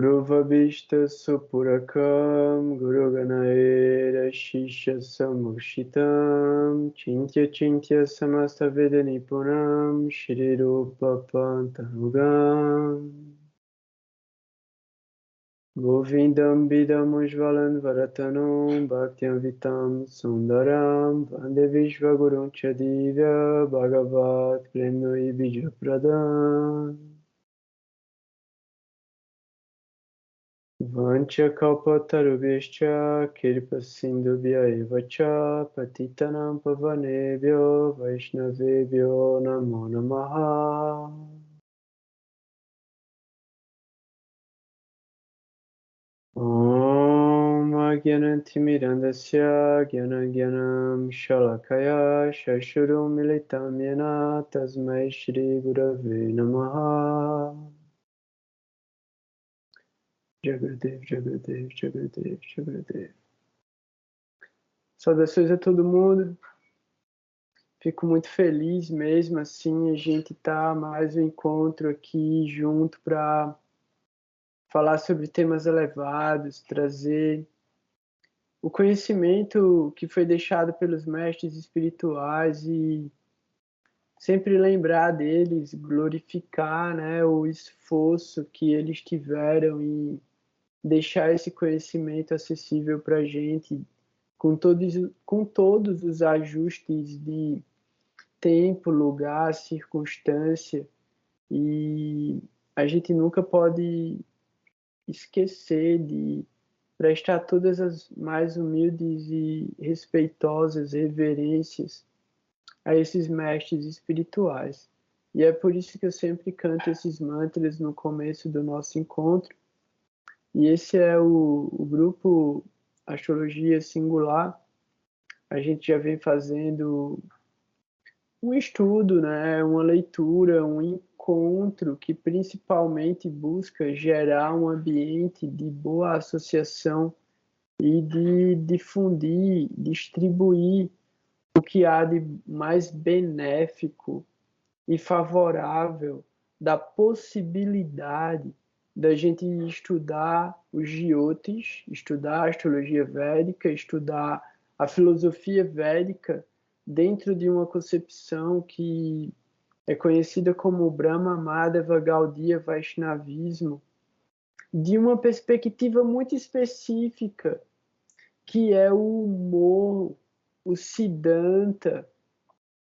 Guru Vabhishta Supurakam Guru Ganaera Shisha Samushitam Chintya Chintya Samasta Veda Nipunam Shri Rupa Pantanugam Govindam Bidam Ujvalan Varatanam Bhaktyam Vitam Sundaram Vande Vishva Gurun Chadivya Bhagavat Premnoi Bija Pradam Vancha kalpatarubhyascha kirpa sindhubhya eva cha patitanam pavanebhyo vaishnavebhyo namo namaha. Om Agyanantimirandasya Gyanagyanam Shalakaya Shashurum Militam Yena Tasmai Shri Gurave Namaha. Jagadev, Jagadev, Jagadev, Jagadev. Saudações a todo mundo. Fico muito feliz mesmo assim a gente tá mais um encontro aqui junto para falar sobre temas elevados, trazer o conhecimento que foi deixado pelos mestres espirituais e sempre lembrar deles, glorificar, né, o esforço que eles tiveram em deixar esse conhecimento acessível para a gente com todos os ajustes de tempo, lugar, circunstância, e a gente nunca pode esquecer de prestar todas as mais humildes e respeitosas reverências a esses mestres espirituais. E é por isso que eu sempre canto esses mantras no começo do nosso encontro. E esse é o grupo Astrologia Singular. A gente já vem fazendo um estudo, né, uma leitura, um encontro que principalmente busca gerar um ambiente de boa associação e de difundir, distribuir o que há de mais benéfico e favorável da possibilidade da gente estudar os jyotis, estudar a astrologia védica, estudar a filosofia védica dentro de uma concepção que é conhecida como Brahma Madhava Gaudiya Vaishnavismo, de uma perspectiva muito específica, que é o humor, o Siddhanta,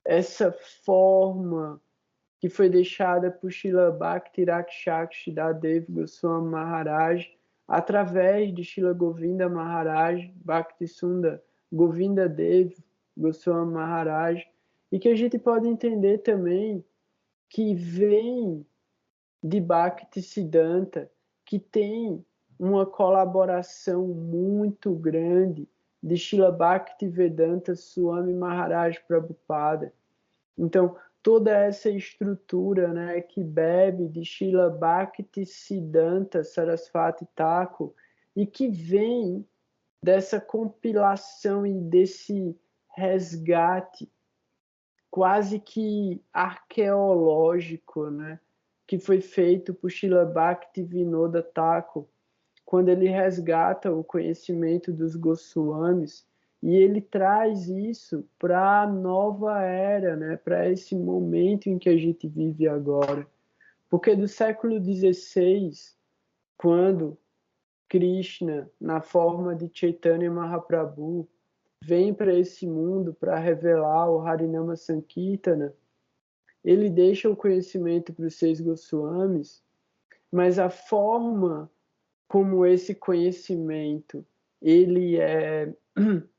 essa forma que foi deixada por Srila Bhakti Rakshakshidhadev Goswami Maharaj através de Srila Govinda Maharaj, Bhakti Sunda Govinda Dev Goswami Maharaj, e que a gente pode entender também que vem de Bhakti Siddhanta, que tem uma colaboração muito grande de Srila Bhaktivedanta Swami Maharaj Prabhupada. Então, toda essa estrutura, né, que bebe de Srila Bhakti Siddhanta Sarasvati Thakur e que vem dessa compilação e desse resgate quase que arqueológico, né, que foi feito por Srila Bhaktivinoda Thakur, quando ele resgata o conhecimento dos Goswamis, e ele traz isso para a nova era, né, para esse momento em que a gente vive agora. Porque do século XVI, quando Krishna, na forma de Chaitanya Mahaprabhu, vem para esse mundo para revelar o Harinama Sankirtana, ele deixa o conhecimento para os 6 Goswamis, mas a forma como esse conhecimento ele é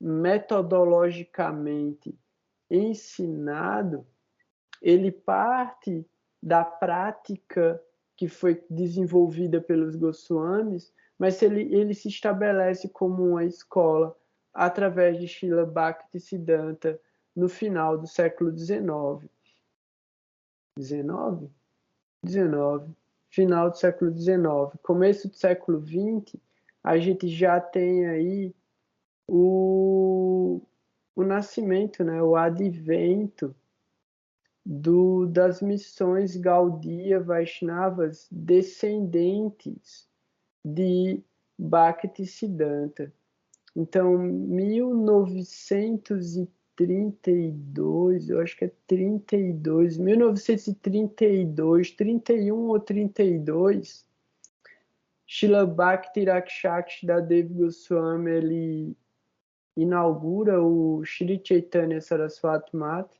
metodologicamente ensinado, ele parte da prática que foi desenvolvida pelos Goswamis, mas ele se estabelece como uma escola através de Srila Bhaktisiddhanta no final do século XIX. 19? Final do século XIX. Começo do século XX, a gente já tem aí o nascimento, né, o advento das missões Gaudiya Vaishnavas descendentes de Bhaktisiddhanta. Então, 1932, eu acho que é 32, 1932, 31 ou 32, Srila Bhakti Rakshakshita Dev Goswami, ele inaugura o Sri Chaitanya Saraswati Mata,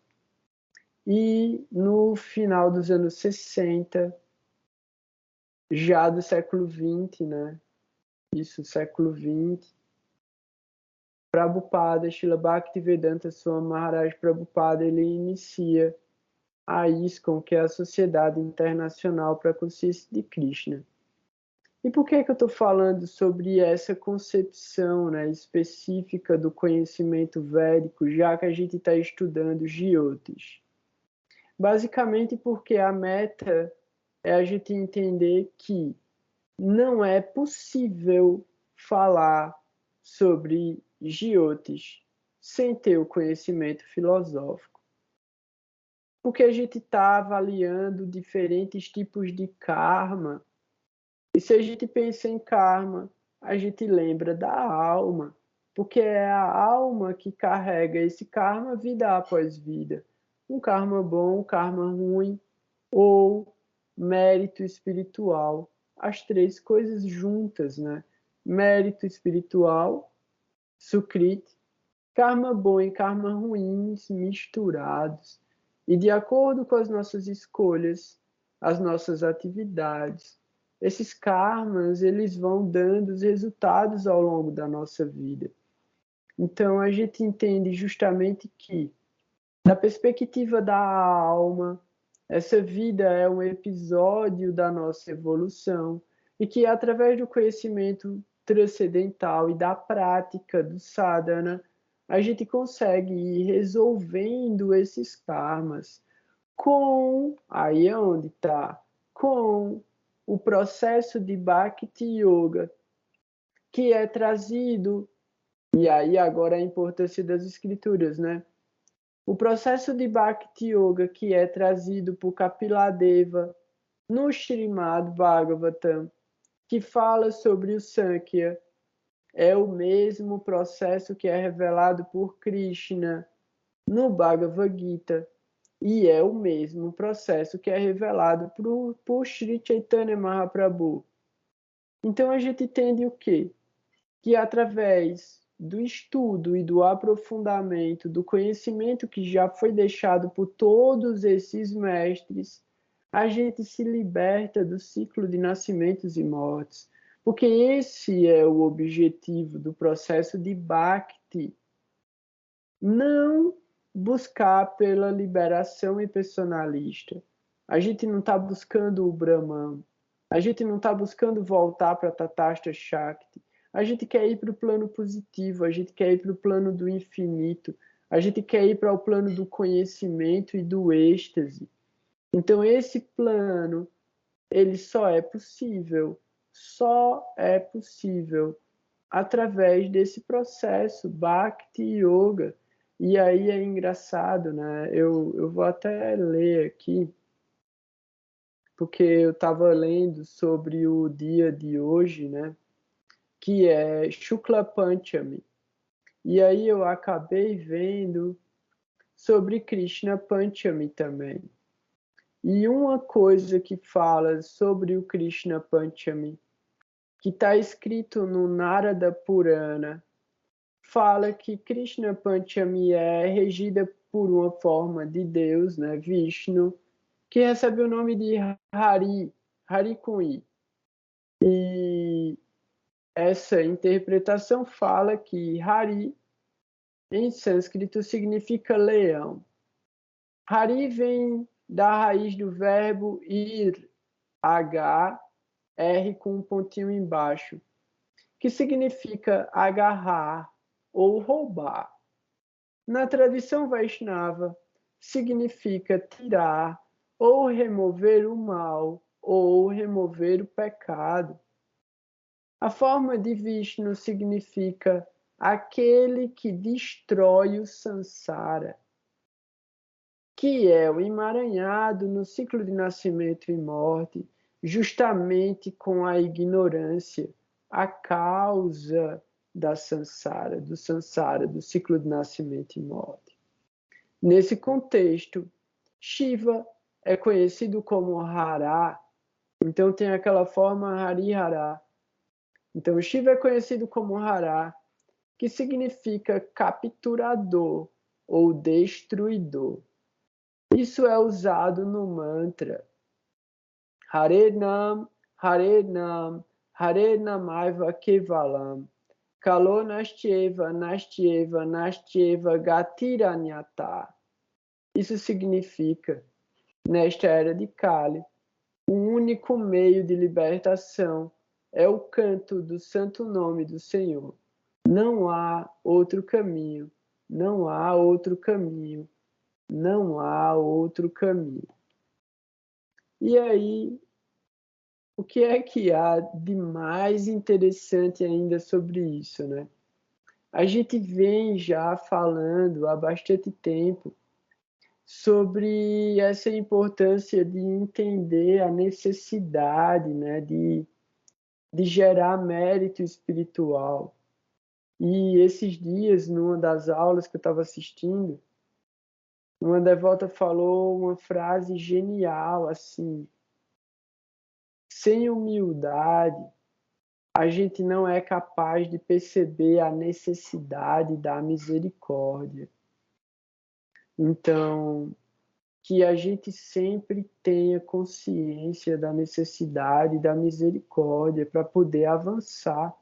e no final dos anos 60, já do século XX, né? Isso, século XX, Prabhupada, Srila Bhaktivedanta Swami Maharaj Prabhupada, ele inicia a ISKCON, que é a Sociedade Internacional para a Consciência de Krishna. E por que eu estou falando sobre essa concepção, né, específica do conhecimento védico, já que a gente está estudando Jyotish? Basicamente porque a meta é a gente entender que não é possível falar sobre Jyotish sem ter o conhecimento filosófico. Porque a gente está avaliando diferentes tipos de karma. E se a gente pensa em karma, a gente lembra da alma. Porque é a alma que carrega esse karma vida após vida. Um karma bom, um karma ruim, ou mérito espiritual. As três coisas juntas, né? Mérito espiritual, Sukriti, karma bom e karma ruins misturados. E de acordo com as nossas escolhas, as nossas atividades, esses karmas, eles vão dando os resultados ao longo da nossa vida. Então a gente entende justamente que, da perspectiva da alma, essa vida é um episódio da nossa evolução e que, através do conhecimento transcendental e da prática do sadhana, a gente consegue ir resolvendo esses karmas aí é onde está, com o processo de Bhakti Yoga, que é trazido, e aí agora a importância das escrituras, né? O processo de Bhakti Yoga que é trazido por Kapiladeva no Srimad Bhagavatam, que fala sobre o Sankhya, é o mesmo processo que é revelado por Krishna no Bhagavad Gita, e é o mesmo processo que é revelado por Sri Chaitanya Mahaprabhu. Então a gente entende o quê? Que através do estudo e do aprofundamento do conhecimento que já foi deixado por todos esses mestres, a gente se liberta do ciclo de nascimentos e mortes. Porque esse é o objetivo do processo de Bhakti. Não buscar pela liberação impersonalista. A gente não está buscando o Brahman. A gente não está buscando voltar para Tatastha Shakti. A gente quer ir para o plano positivo, a gente quer ir para o plano do infinito, a gente quer ir para o plano do conhecimento e do êxtase. Então esse plano, ele só é possível através desse processo Bhakti Yoga. E aí é engraçado, né? Eu vou até ler aqui, porque eu estava lendo sobre o dia de hoje, né? Que é Shukla Panchami. E aí eu acabei vendo sobre Krishna Panchami também. E uma coisa que fala sobre o Krishna Panchami, que está escrito no Narada Purana, fala que Krishna Panchami é regida por uma forma de Deus, né, Vishnu, que recebe o nome de Hari, Hari com I. E essa interpretação fala que Hari, em sânscrito, significa leão. Hari vem da raiz do verbo ir, H, R com um pontinho embaixo, que significa agarrar ou roubar. Na tradição Vaishnava, significa tirar ou remover o mal ou remover o pecado. A forma de Vishnu significa aquele que destrói o samsara, que é o emaranhado no ciclo de nascimento e morte, justamente com a ignorância, a causa da samsara, do ciclo de nascimento e morte. Nesse contexto, Shiva é conhecido como Hara, então tem aquela forma Harihara. Então Shiva é conhecido como Hara, que significa capturador ou destruidor. Isso é usado no mantra Hare Nam, Hare Nam, Hare Namaiva Kevalam, Kalo Nastyeva, Nastyeva, Nastyeva Gatiranyata. Isso significa, nesta era de Kali, o único meio de libertação é o canto do santo nome do Senhor. Não há outro caminho, não há outro caminho, não há outro caminho. E aí, o que é que há de mais interessante ainda sobre isso, né? A gente vem já falando há bastante tempo sobre essa importância de entender a necessidade, né, de gerar mérito espiritual. E esses dias, numa das aulas que eu estava assistindo, uma devota falou uma frase genial, assim: sem humildade, a gente não é capaz de perceber a necessidade da misericórdia. Então, que a gente sempre tenha consciência da necessidade da misericórdia para poder avançar.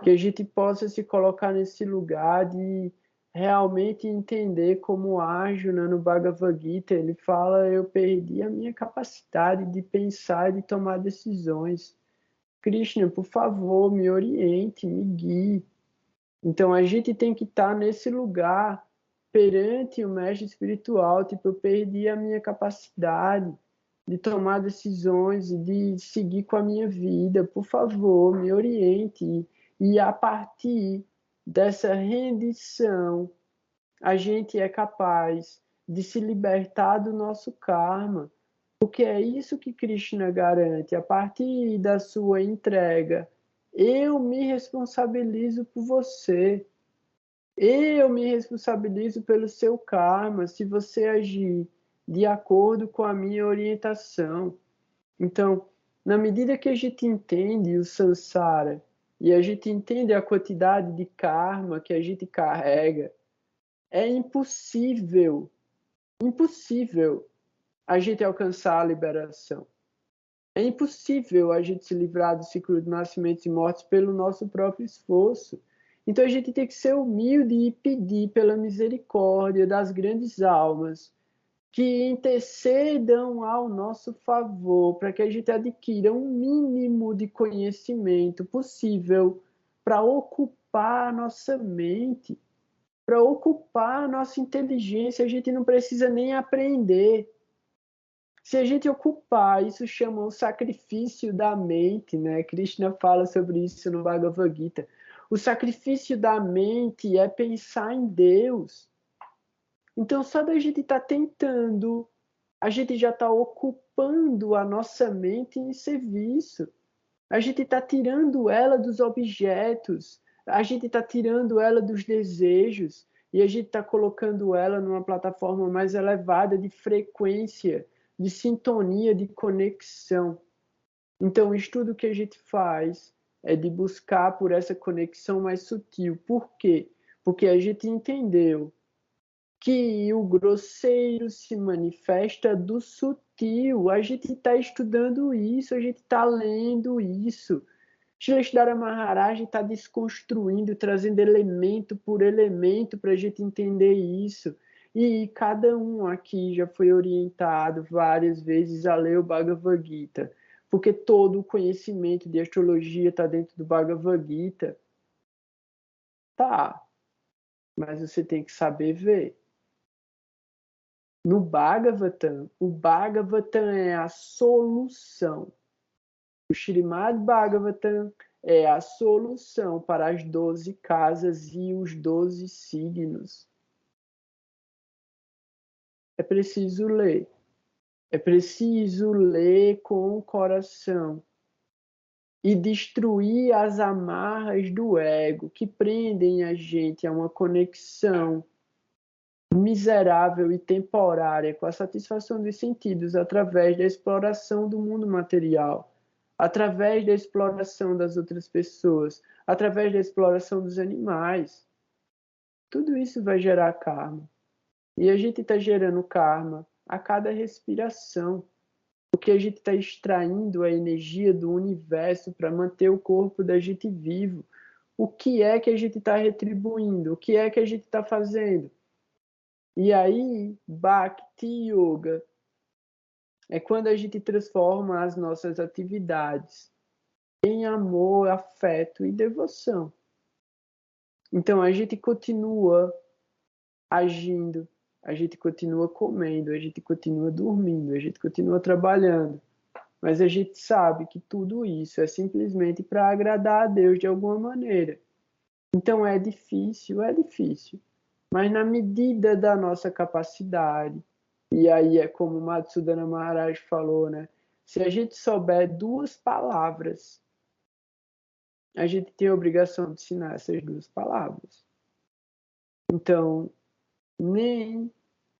Que a gente possa se colocar nesse lugar de realmente entender como Arjuna no Bhagavad Gita, ele fala: eu perdi a minha capacidade de pensar e de tomar decisões. Krishna, por favor, me oriente, me guie. Então a gente tem que estar nesse lugar perante o mestre espiritual, tipo, eu perdi a minha capacidade de tomar decisões e de seguir com a minha vida. Por favor, me oriente. E a partir dessa rendição, a gente é capaz de se libertar do nosso karma, porque é isso que Krishna garante. A partir da sua entrega, eu me responsabilizo por você. Eu me responsabilizo pelo seu karma, se você agir de acordo com a minha orientação. Então, na medida que a gente entende o samsara e a gente entende a quantidade de karma que a gente carrega, é impossível a gente alcançar a liberação. É impossível a gente se livrar do ciclo de nascimentos e mortes pelo nosso próprio esforço. Então a gente tem que ser humilde e pedir pela misericórdia das grandes almas que intercedam ao nosso favor para que a gente adquira um mínimo de conhecimento possível para ocupar a nossa mente, para ocupar a nossa inteligência. A gente não precisa nem aprender. Se a gente ocupar, isso chama o sacrifício da mente, né? Krishna fala sobre isso no Bhagavad Gita. O sacrifício da mente é pensar em Deus. Então, só da gente estar tentando, a gente já está ocupando a nossa mente em serviço. A gente está tirando ela dos objetos, a gente está tirando ela dos desejos e a gente está colocando ela numa plataforma mais elevada de frequência, de sintonia, de conexão. Então, o estudo que a gente faz é de buscar por essa conexão mais sutil. Por quê? Porque a gente entendeu que o grosseiro se manifesta do sutil. A gente está estudando isso, a gente está lendo isso. Shrestara Maharaj está desconstruindo, trazendo elemento por elemento para a gente entender isso. E cada um aqui já foi orientado várias vezes a ler o Bhagavad Gita, porque todo o conhecimento de astrologia está dentro do Bhagavad Gita. Tá, mas você tem que saber ver. No Bhagavatam, o Bhagavatam é a solução. O Srimad Bhagavatam é a solução para as 12 casas e os 12 signos. É preciso ler. É preciso ler com o coração e destruir as amarras do ego que prendem a gente a uma conexão miserável e temporária com a satisfação dos sentidos através da exploração do mundo material, através da exploração das outras pessoas, através da exploração dos animais. Tudo isso vai gerar karma. E a gente está gerando karma a cada respiração, porque a gente está extraindo a energia do universo para manter o corpo da gente vivo. O que é que a gente está retribuindo? O que é que a gente está fazendo? E aí, Bhakti Yoga é quando a gente transforma as nossas atividades em amor, afeto e devoção. Então a gente continua agindo, a gente continua comendo, a gente continua dormindo, a gente continua trabalhando, mas a gente sabe que tudo isso é simplesmente para agradar a Deus de alguma maneira. Então é difícil, mas na medida da nossa capacidade, e aí é como Matsuda Maharaj falou, né? Se a gente souber 2 palavras, a gente tem a obrigação de ensinar essas 2 palavras. Então, nem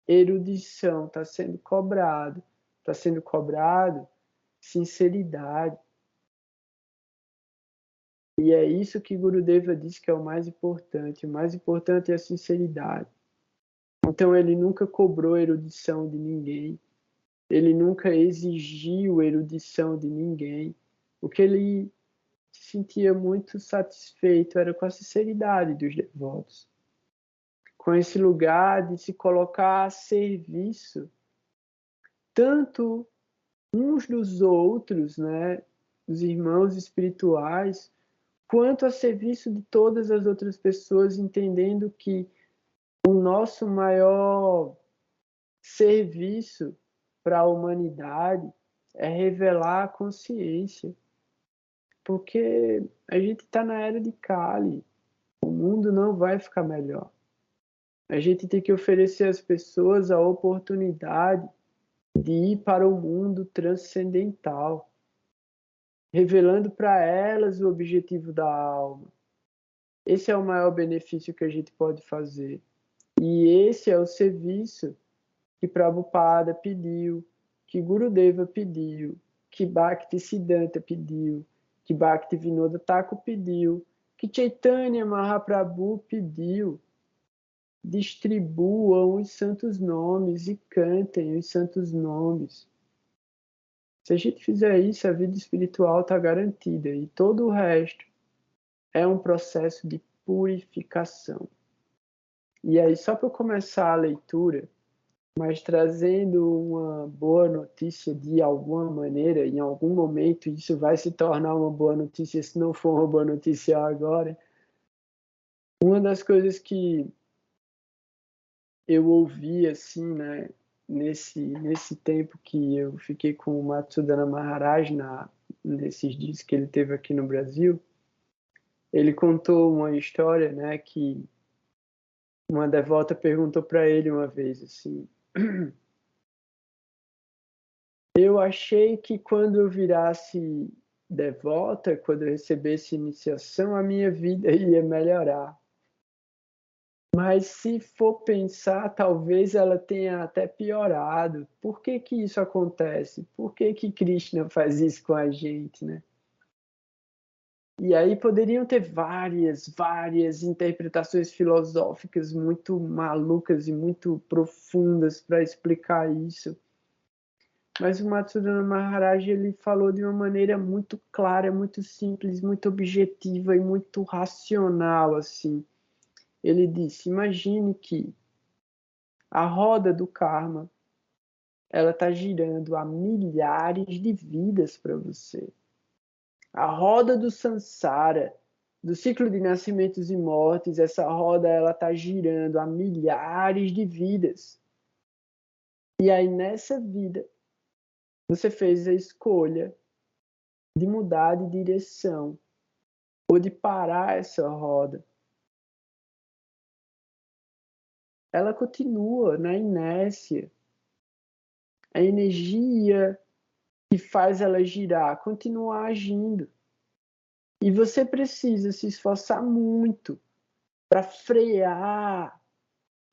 erudição está sendo cobrado sinceridade. E é isso que Gurudeva diz que é o mais importante. O mais importante é a sinceridade. Então ele nunca cobrou erudição de ninguém. Ele nunca exigiu erudição de ninguém. O que ele se sentia muito satisfeito era com a sinceridade dos devotos. Com esse lugar de se colocar a serviço, tanto uns dos outros, né, os irmãos espirituais, quanto a serviço de todas as outras pessoas, entendendo que o nosso maior serviço para a humanidade é revelar a consciência, porque a gente está na era de Kali, o mundo não vai ficar melhor. A gente tem que oferecer às pessoas a oportunidade de ir para o mundo transcendental, revelando para elas o objetivo da alma. Esse é o maior benefício que a gente pode fazer. E esse é o serviço que Prabhupada pediu, que Gurudeva pediu, que Bhaktisiddhanta pediu, que Bhaktivinoda Thakur pediu, que Chaitanya Mahaprabhu pediu. Distribuam os santos nomes e cantem os santos nomes. Se a gente fizer isso, a vida espiritual está garantida e todo o resto é um processo de purificação. E aí, só para começar a leitura, mas trazendo uma boa notícia de alguma maneira, em algum momento isso vai se tornar uma boa notícia, se não for uma boa notícia agora. Uma das coisas que eu ouvi assim, né, nesse tempo que eu fiquei com o Matsuda Maharaj nesses dias que ele teve aqui no Brasil, ele contou uma história, né, que uma devota perguntou para ele uma vez assim: eu achei que quando eu virasse devota, quando eu recebesse iniciação, a minha vida ia melhorar. Mas se for pensar, talvez ela tenha até piorado. Por que que isso acontece? Por que que Krishna faz isso com a gente, né? E aí poderiam ter várias interpretações filosóficas muito malucas e muito profundas para explicar isso. Mas o Matsuda Maharaj ele falou de uma maneira muito clara, muito simples, muito objetiva e muito racional, assim. Ele disse: imagine que a roda do karma ela está girando há milhares de vidas para você. A roda do samsara, do ciclo de nascimentos e mortes, essa roda ela está girando há milhares de vidas. E aí nessa vida você fez a escolha de mudar de direção ou de parar essa roda. Ela continua na inércia. a energia que faz ela girar continua agindo. E você precisa se esforçar muito para frear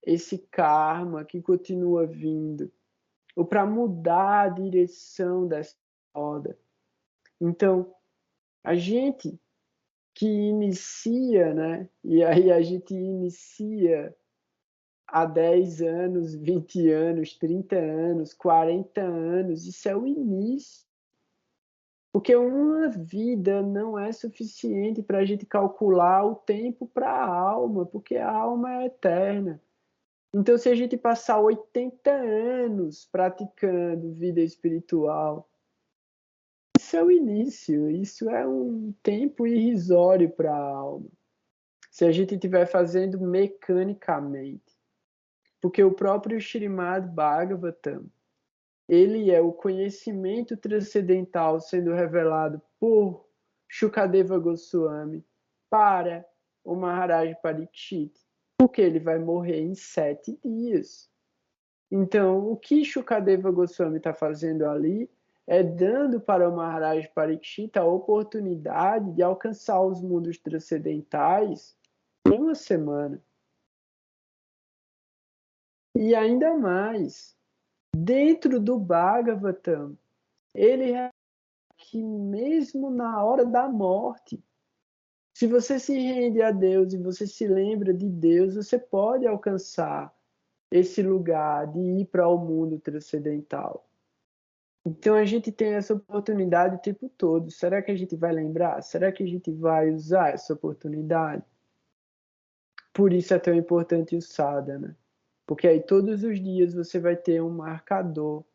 esse karma que continua vindo, ou para mudar a direção dessa roda. Então, a gente que inicia, né? E aí a gente inicia há 10 anos, 20 anos, 30 anos, 40 anos, isso é o início. Porque uma vida não é suficiente para a gente calcular o tempo para a alma, porque a alma é eterna. Então, se a gente passar 80 anos praticando vida espiritual, isso é o início, isso é um tempo irrisório para a alma. Se a gente estiver fazendo mecanicamente. Porque o próprio Srimad Bhagavatam, ele é o conhecimento transcendental sendo revelado por Shukadeva Goswami para o Maharaj Parikshit, porque ele vai morrer em 7 dias. Então, o que Shukadeva Goswami está fazendo ali é dando para o Maharaj Parikshit a oportunidade de alcançar os mundos transcendentais em uma semana. E ainda mais, dentro do Bhagavatam, ele é que mesmo na hora da morte, se você se rende a Deus e você se lembra de Deus, você pode alcançar esse lugar de ir para o mundo transcendental. Então a gente tem essa oportunidade o tempo todo. Será que a gente vai lembrar? Será que a gente vai usar essa oportunidade? Por isso é tão importante o sadhana. Porque aí todos os dias você vai ter um marcador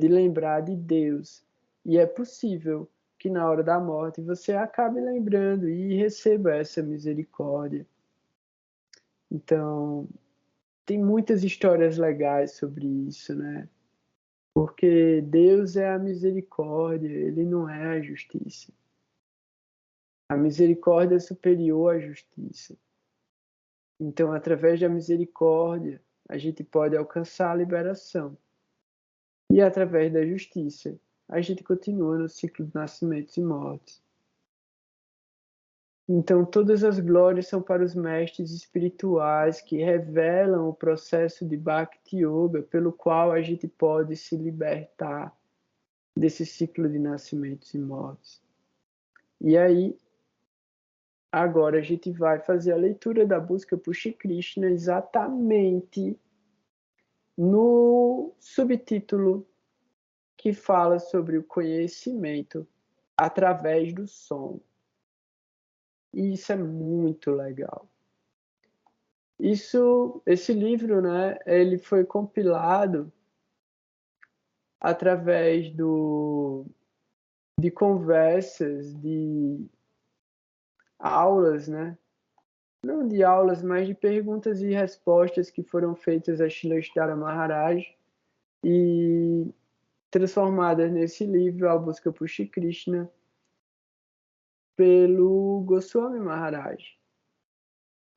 de lembrar de Deus. E é possível que na hora da morte você acabe lembrando e receba essa misericórdia. Então, tem muitas histórias legais sobre isso, né? Porque Deus é a misericórdia, ele não é a justiça. A misericórdia é superior à justiça. Então, através da misericórdia, a gente pode alcançar a liberação. E através da justiça, a gente continua no ciclo de nascimentos e mortes. Então, todas as glórias são para os mestres espirituais que revelam o processo de Bhakti Yoga pelo qual a gente pode se libertar desse ciclo de nascimentos e mortes. E aí, agora a gente vai fazer a leitura da busca por Shri Krishna exatamente no subtítulo que fala sobre o conhecimento através do som. E isso é muito legal. Esse livro, né, ele foi compilado através de conversas, de aulas, né? Não de aulas, mas de perguntas e respostas que foram feitas a Shrila Maharaj e transformadas nesse livro, A Busca por Shri Krishna, pelo Goswami Maharaj.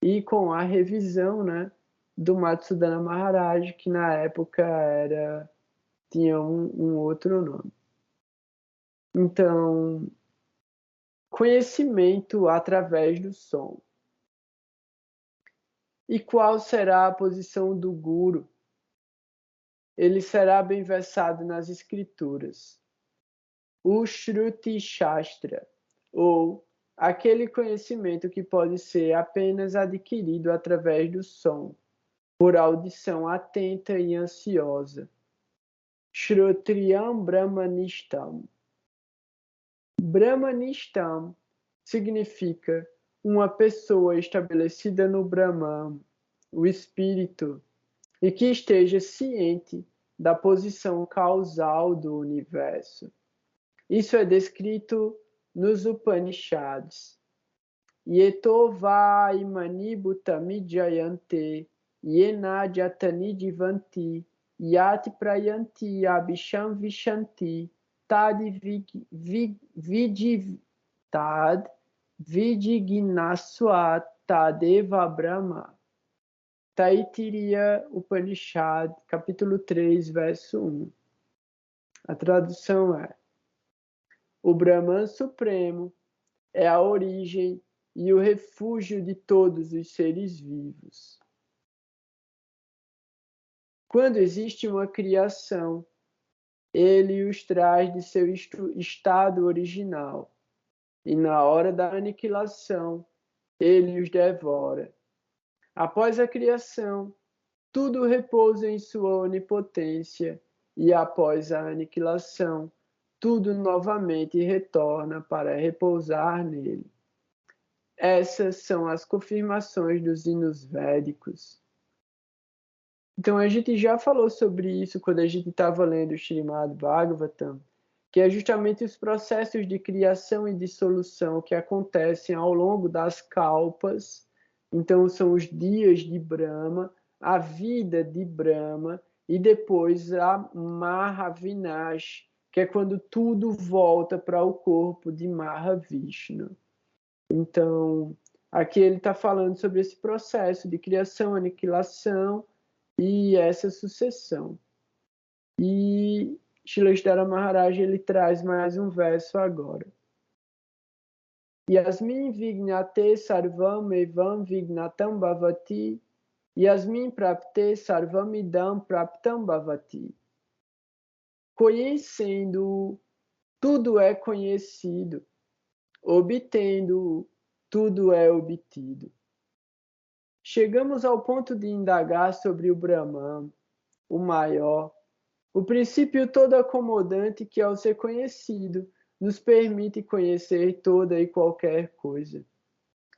E com a revisão, né, do Matsudana Maharaj, que na época tinha um outro nome. Então, conhecimento através do som. E qual será a posição do guru? Ele será bem versado nas escrituras. O Shruti Shastra, ou aquele conhecimento que pode ser apenas adquirido através do som, por audição atenta e ansiosa. Shrotriyam Brahmanishtam. Brahmanishtam significa uma pessoa estabelecida no Brahman, o espírito, e que esteja ciente da posição causal do universo. Isso é descrito nos Upanishads. Yeto va imani bhutami jayante, yena jatani jivanti, yati prayanti abhisham vishanti, tad vijignaswa tadeva brahma. Taittiriya Upanishad, capítulo 3, verso 1. A tradução é: o Brahman Supremo é a origem e o refúgio de todos os seres vivos. Quando existe uma criação, ele os traz de seu estado original, e na hora da aniquilação, ele os devora. Após a criação, tudo repousa em sua onipotência, e após a aniquilação, tudo novamente retorna para repousar nele. Essas são as confirmações dos hinos védicos. Então a gente já falou sobre isso quando a gente estava lendo o Srimad Bhagavatam, que é justamente os processos de criação e dissolução que acontecem ao longo das kalpas. Então são os dias de Brahma, a vida de Brahma e depois a Mahavinash, que é quando tudo volta para o corpo de Mahavishnu. Então, aqui ele está falando sobre esse processo de criação, aniquilação e essa sucessão. E Shrila Maharaj ele traz mais um verso agora. Yasmin vignate sarvam evam vignatam bhavati, Yasmin prapte sarvam idam praptam bhavati. Conhecendo, tudo é conhecido. Obtendo, tudo é obtido. Chegamos ao ponto de indagar sobre o Brahman, o maior, o princípio todo acomodante que, ao ser conhecido, nos permite conhecer toda e qualquer coisa.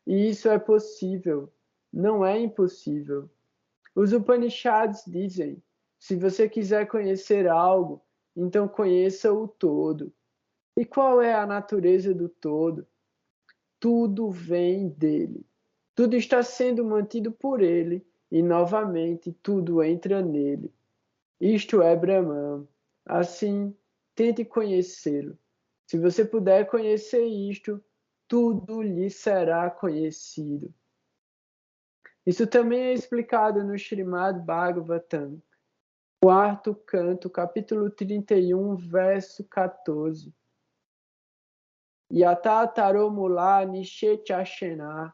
E isso é possível, não é impossível. Os Upanishads dizem: se você quiser conhecer algo, então conheça o todo. E qual é a natureza do todo? Tudo vem dele. Tudo está sendo mantido por ele e, novamente, tudo entra nele. Isto é Brahman. Assim, tente conhecê-lo. Se você puder conhecer isto, tudo lhe será conhecido. Isso também é explicado no Srimad Bhagavatam, quarto canto, capítulo 31, verso 14. Yata taromula nishechashena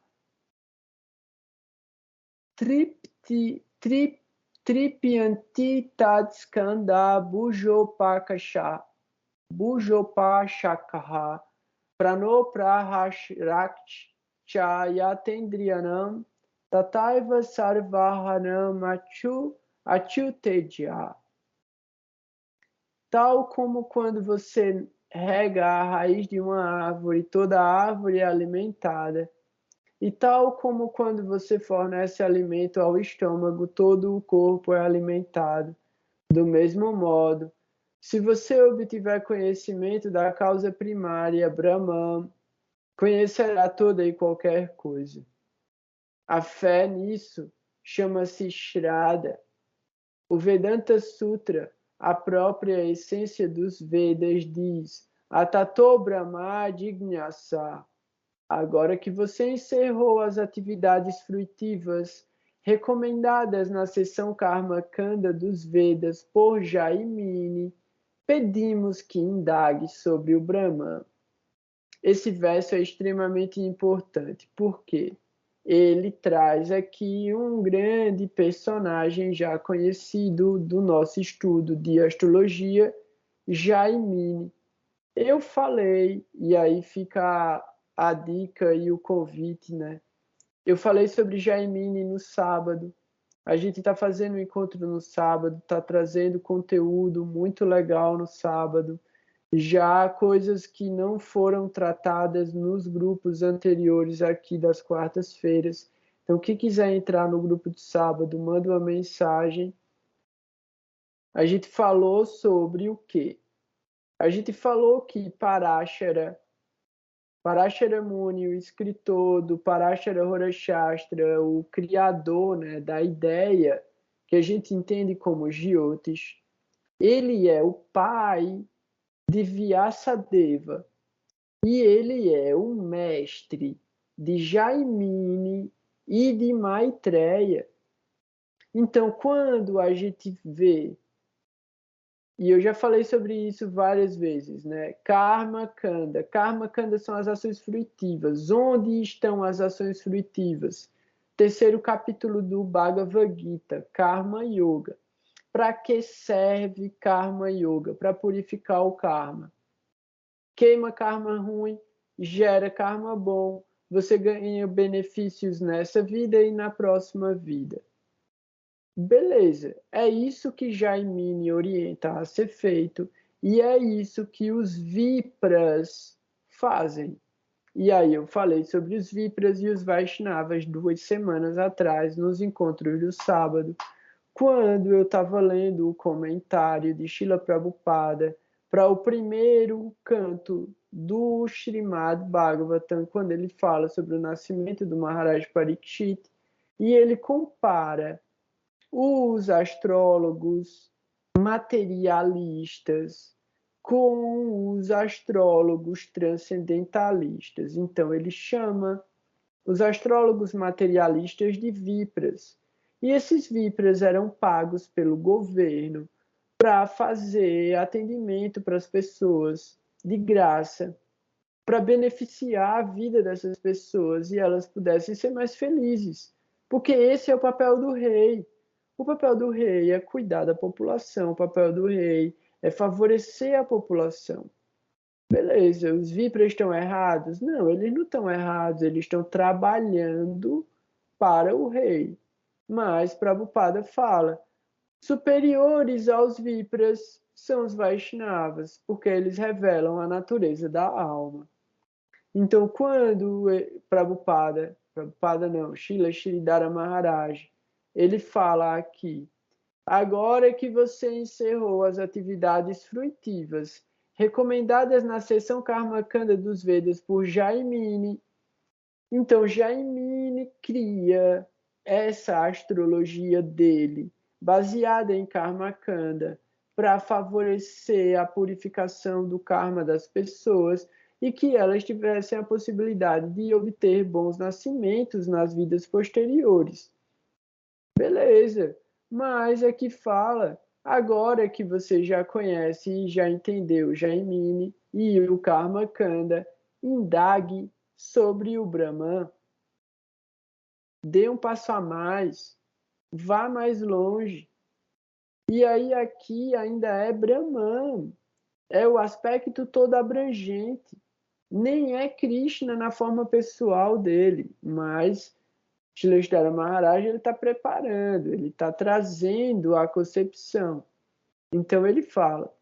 tripyanti tad skanda bujopashakaha pranoprahashrakchayatendriyanam tataiva sarvahanam achuteja. Tal como quando você rega a raiz de uma árvore, toda a árvore é alimentada. E tal como quando você fornece alimento ao estômago, todo o corpo é alimentado. Do mesmo modo, se você obtiver conhecimento da causa primária, Brahman, conhecerá toda e qualquer coisa. A fé nisso chama-se Shraddha. O Vedanta Sutra, a própria essência dos Vedas, diz: Atato Brahma Jignasa. Agora que você encerrou as atividades fruitivas recomendadas na seção Karma Kanda dos Vedas por Jaimini, pedimos que indague sobre o Brahman. Esse verso é extremamente importante, porque ele traz aqui um grande personagem já conhecido do nosso estudo de astrologia, Jaimini. Eu falei, e aí fica a dica e o convite, né? Eu falei sobre Jaimini no sábado. A gente está fazendo um encontro no sábado, está trazendo conteúdo muito legal no sábado. Já coisas que não foram tratadas nos grupos anteriores aqui das quartas-feiras. Então, quem quiser entrar no grupo de sábado, manda uma mensagem. A gente falou sobre o quê? A gente falou que Parashara Muni, o escritor do Parashara Horashastra, o criador, né, da ideia que a gente entende como Jyotish, ele é o pai de Vyasadeva e ele é o mestre de Jaimini e de Maitreya. Então, quando a gente vê E eu já falei sobre isso várias vezes, né? Karma Kanda. Karma Kanda são as ações fruitivas. Onde estão as ações fruitivas? Terceiro capítulo do Bhagavad Gita, Karma Yoga. Para que serve Karma Yoga? Para purificar o karma. Queima karma ruim, gera karma bom. Você ganha benefícios nessa vida e na próxima vida. Beleza, é isso que Jaimini orienta a ser feito e é isso que os Vipras fazem. E aí eu falei sobre os Vipras e os Vaishnavas 2 semanas atrás, nos encontros do sábado, quando eu estava lendo o comentário de Srila Prabhupada para o primeiro canto do Srimad Bhagavatam, quando ele fala sobre o nascimento do Maharaj Parikshit, e ele compara os astrólogos materialistas com os astrólogos transcendentalistas. Então, ele chama os astrólogos materialistas de Vipras. E esses Vipras eram pagos pelo governo para fazer atendimento para as pessoas de graça, para beneficiar a vida dessas pessoas e elas pudessem ser mais felizes. Porque esse é o papel do rei. O papel do rei é cuidar da população, o papel do rei é favorecer a população. Beleza, os Vipras estão errados? Não, eles não estão errados, eles estão trabalhando para o rei. Mas Prabhupada fala, superiores aos Vipras são os Vaishnavas, porque eles revelam a natureza da alma. Então, quando Prabhupada não, Srila Sridhara Maharaj, ele fala aqui, agora que você encerrou as atividades fruitivas recomendadas na seção Karmakanda dos Vedas por Jaimini, então Jaimini cria essa astrologia dele, baseada em Karmakanda, para favorecer a purificação do karma das pessoas e que elas tivessem a possibilidade de obter bons nascimentos nas vidas posteriores. Beleza, mas aqui fala, agora que você já conhece e já entendeu Jaimini e o Karma Kanda, indague sobre o Brahman, dê um passo a mais, vá mais longe. E aí aqui ainda é Brahman, é o aspecto todo abrangente. Nem é Krishna na forma pessoal dele, mas Shrestha Maharaj ele está preparando, ele está trazendo a concepção. Então ele fala,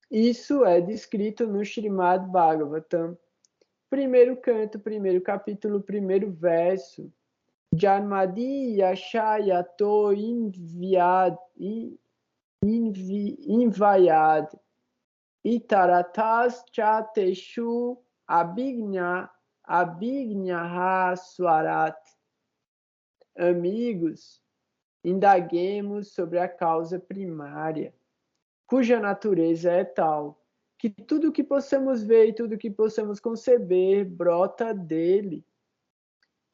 isso é descrito no Srimad Bhagavatam, primeiro canto, primeiro capítulo, primeiro verso. Janmadi Yashayato invayad itaratas chateshu abhignaha swarat. Amigos, indaguemos sobre a causa primária, cuja natureza é tal que tudo que possamos ver e tudo que possamos conceber brota dele.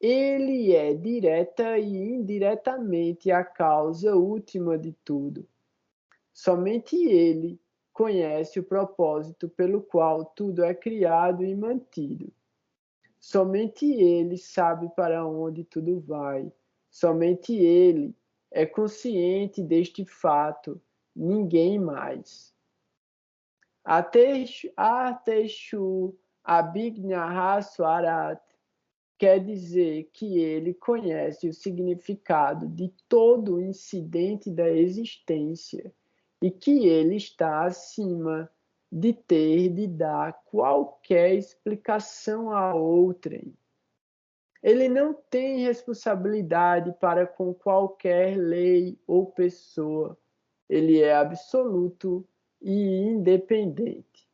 Ele é direta e indiretamente a causa última de tudo. Somente ele conhece o propósito pelo qual tudo é criado e mantido. Somente ele sabe para onde tudo vai. Somente ele é consciente deste fato, ninguém mais. Ateshu abhignaha swarat quer dizer que ele conhece o significado de todo o incidente da existência e que ele está acima de ter de dar qualquer explicação a outrem. Ele não tem responsabilidade para com qualquer lei ou pessoa. Ele é absoluto e independente.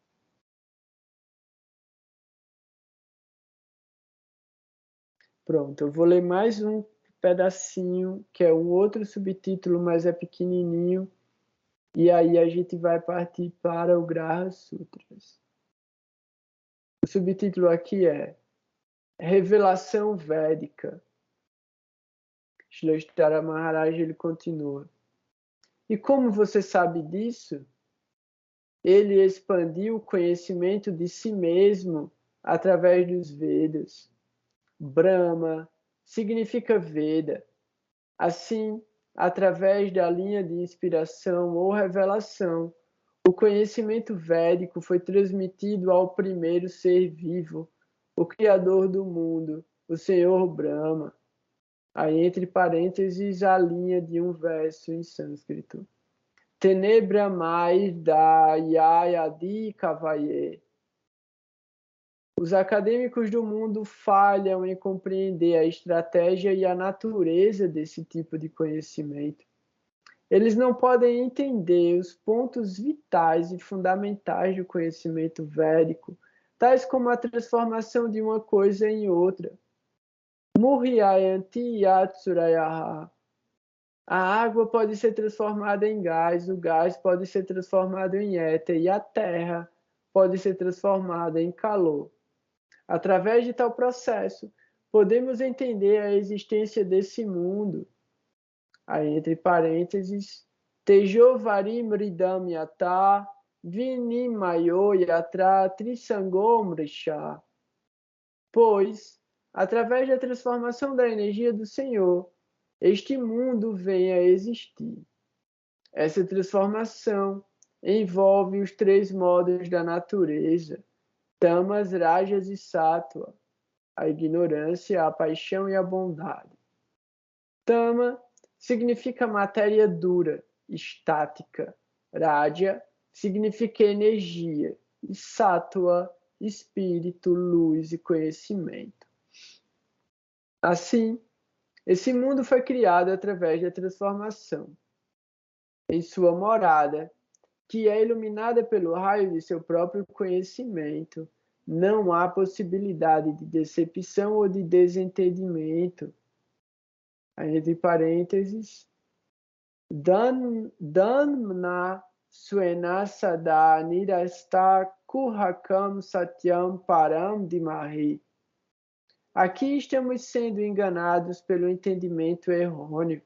Pronto, eu vou ler mais um pedacinho, que é um outro subtítulo, mas é pequenininho, e aí a gente vai partir para o Graha Sutras. O subtítulo aqui é Revelação Védica. Shrestha Maharaj ele continua. E como você sabe disso? Ele expandiu o conhecimento de si mesmo através dos Vedas. Brahma significa Veda. Assim, através da linha de inspiração ou revelação, o conhecimento védico foi transmitido ao primeiro ser vivo, o Criador do mundo, o Senhor Brahma. Aí, entre parênteses, a linha de um verso em sânscrito. Tenebra mais da Yayadi Kavaye. Os acadêmicos do mundo falham em compreender a estratégia e a natureza desse tipo de conhecimento. Eles não podem entender os pontos vitais e fundamentais do conhecimento védico, tais como a transformação de uma coisa em outra. Murhyayanti Yatsurayaha. A água pode ser transformada em gás, o gás pode ser transformado em éter e a terra pode ser transformada em calor. Através de tal processo, podemos entender a existência desse mundo. Aí, entre parênteses, Tejovari Mridam Yata Vinimayo Yatra Trisangomrisha. Pois, através da transformação da energia do Senhor, este mundo vem a existir. Essa transformação envolve os três modos da natureza, tamas, rajas e sattva, a ignorância, a paixão e a bondade. Tama significa matéria dura, estática. Raja significa energia. E sattva, espírito, luz e conhecimento. Assim, esse mundo foi criado através da transformação. Em sua morada, que é iluminada pelo raio de seu próprio conhecimento, não há possibilidade de decepção ou de desentendimento. Aí, entre parênteses, Dhanmna Swena Sada Nirasta Kuhakam Satyam Param Dimahi. Aqui estamos sendo enganados pelo entendimento errôneo.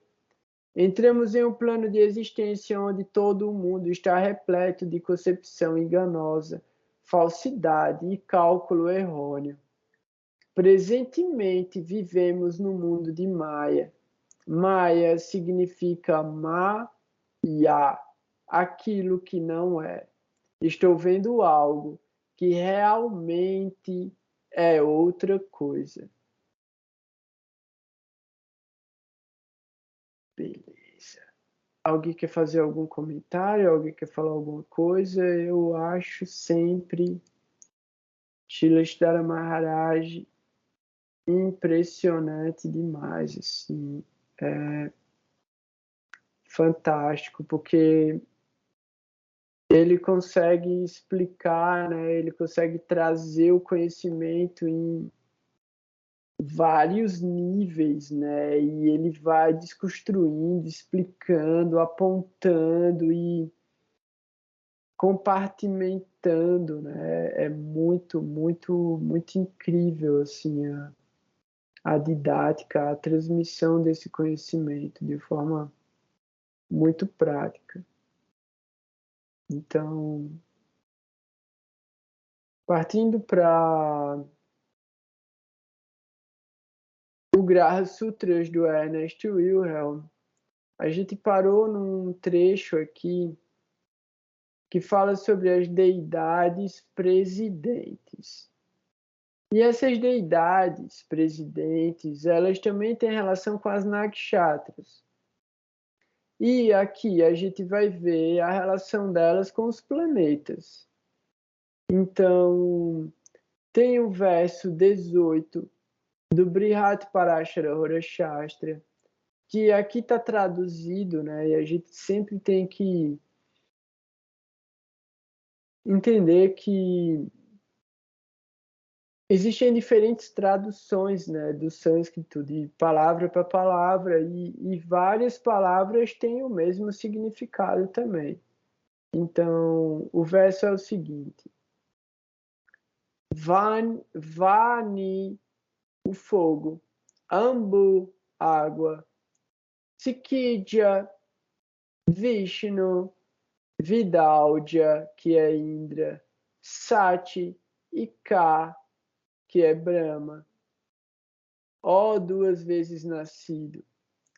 Entramos em um plano de existência onde todo o mundo está repleto de concepção enganosa, falsidade e cálculo errôneo. Presentemente vivemos no mundo de Maya. Maya significa Maya, aquilo que não é. Estou vendo algo que realmente é outra coisa. Beleza. Alguém quer fazer algum comentário? Alguém quer falar alguma coisa? Eu acho sempre Shrila Maharaj impressionante demais, assim. É fantástico, porque ele consegue explicar, né? Ele consegue trazer o conhecimento em vários níveis, né? E ele vai desconstruindo, explicando, apontando e compartimentando, né? É muito, muito, muito incrível, assim, a didática, a transmissão desse conhecimento de forma muito prática. Então, partindo para o Graha Sutras do Ernest Wilhelm, a gente parou num trecho aqui que fala sobre as deidades presidentes. E essas deidades presidentes, elas também têm relação com as nakshatras. E aqui a gente vai ver a relação delas com os planetas. Então, tem o verso 18 do Brihat Parashara Hora Shastra, que aqui está traduzido, né? E a gente sempre tem que entender que existem diferentes traduções, né, do sânscrito, de palavra para palavra, e várias palavras têm o mesmo significado também. Então, o verso é o seguinte: Vani, o fogo, Ambu, água, Sikidja, Vishnu, Vidauja, que é Indra, Sati e Ka, que é Brahma. Ó duas vezes nascido,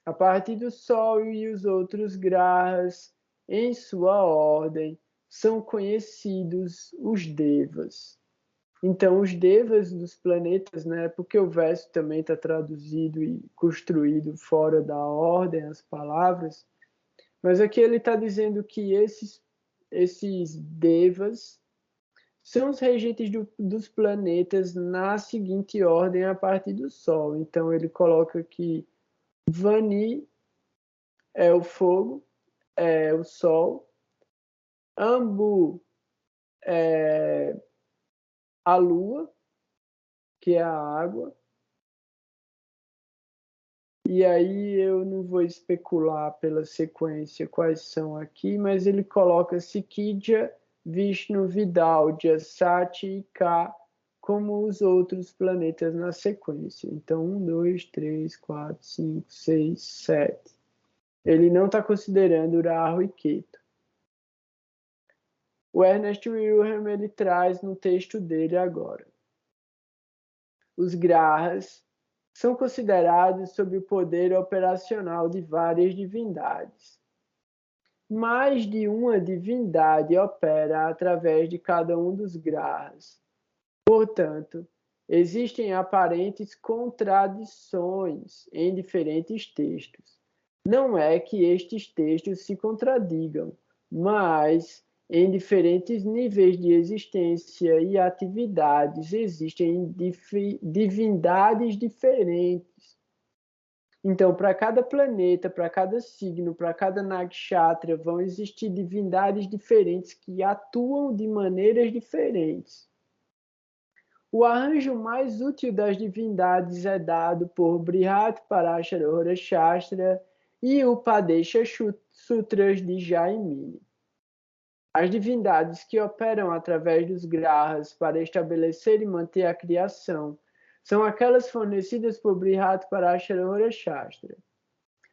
a partir do Sol e os outros grahas, em sua ordem, são conhecidos os Devas. Então, os Devas dos planetas, né, porque o verso também está traduzido e construído fora da ordem, as palavras, mas aqui ele está dizendo que esses Devas são os regentes dos planetas na seguinte ordem a partir do Sol. Então, ele coloca que Vani é o fogo, é o Sol, Ambu é a Lua, que é a água. E aí eu não vou especular pela sequência quais são aqui, mas ele coloca Sikidja, Vishnu, Vidauja, Sati e Ka como os outros planetas na sequência. Então, 1, 2, 3, 4, 5, 6, 7. Ele não está considerando Rahu e Ketu. O Ernest Wilhelm ele traz no texto dele agora. Os grahas são considerados sob o poder operacional de várias divindades. Mais de uma divindade opera através de cada um dos grahas. Portanto, existem aparentes contradições em diferentes textos. Não é que estes textos se contradigam, mas em diferentes níveis de existência e atividades existem divindades diferentes. Então, para cada planeta, para cada signo, para cada nakshatra, vão existir divindades diferentes que atuam de maneiras diferentes. O arranjo mais útil das divindades é dado por Brihadarashara Shastra e Upadesha Sutras de Jaimini. As divindades que operam através dos grahas para estabelecer e manter a criação são aquelas fornecidas por Brihadarashara Shastra.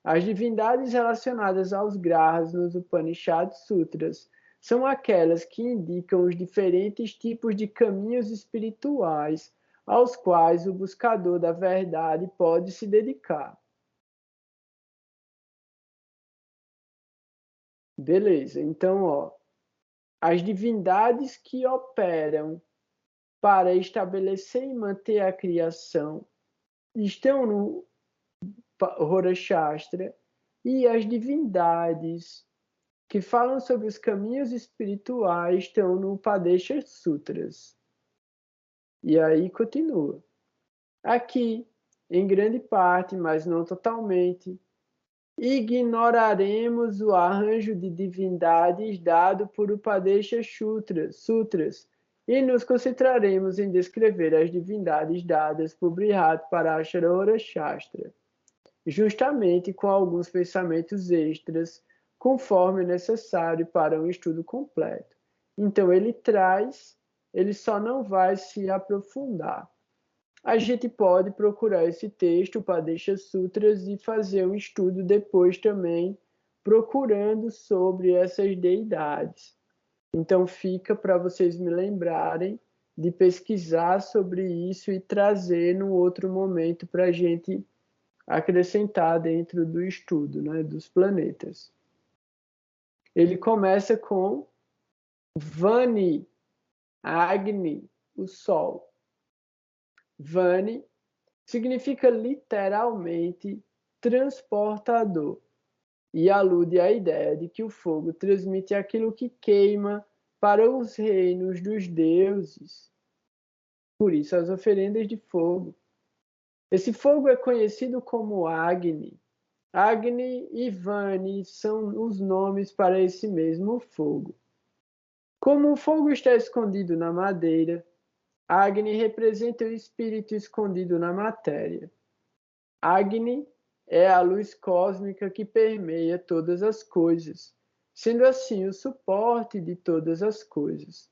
As divindades relacionadas aos grahas nos Upanishad Sutras são aquelas que indicam os diferentes tipos de caminhos espirituais aos quais o buscador da verdade pode se dedicar. Beleza, então, ó, as divindades que operam para estabelecer e manter a criação estão no Horashastra, e as divindades que falam sobre os caminhos espirituais estão no Upadesha Sutras. E aí continua. Aqui, em grande parte, mas não totalmente, ignoraremos o arranjo de divindades dado por Upadesha Sutras e nos concentraremos em descrever as divindades dadas por Brihadarashara Shastra, justamente com alguns pensamentos extras, conforme necessário para um estudo completo. Então ele só não vai se aprofundar. A gente pode procurar esse texto, Upadesha Sutras, e fazer um estudo depois também, procurando sobre essas deidades. Então fica para vocês me lembrarem de pesquisar sobre isso e trazer no outro momento para a gente acrescentar dentro do estudo, né, dos planetas. Ele começa com Vani, Agni, o Sol. Vani significa literalmente transportador e alude à ideia de que o fogo transmite aquilo que queima para os reinos dos deuses. Por isso, as oferendas de fogo. Esse fogo é conhecido como Agni. Agni e Vani são os nomes para esse mesmo fogo. Como o fogo está escondido na madeira, Agni representa o espírito escondido na matéria. Agni é a luz cósmica que permeia todas as coisas, sendo assim o suporte de todas as coisas.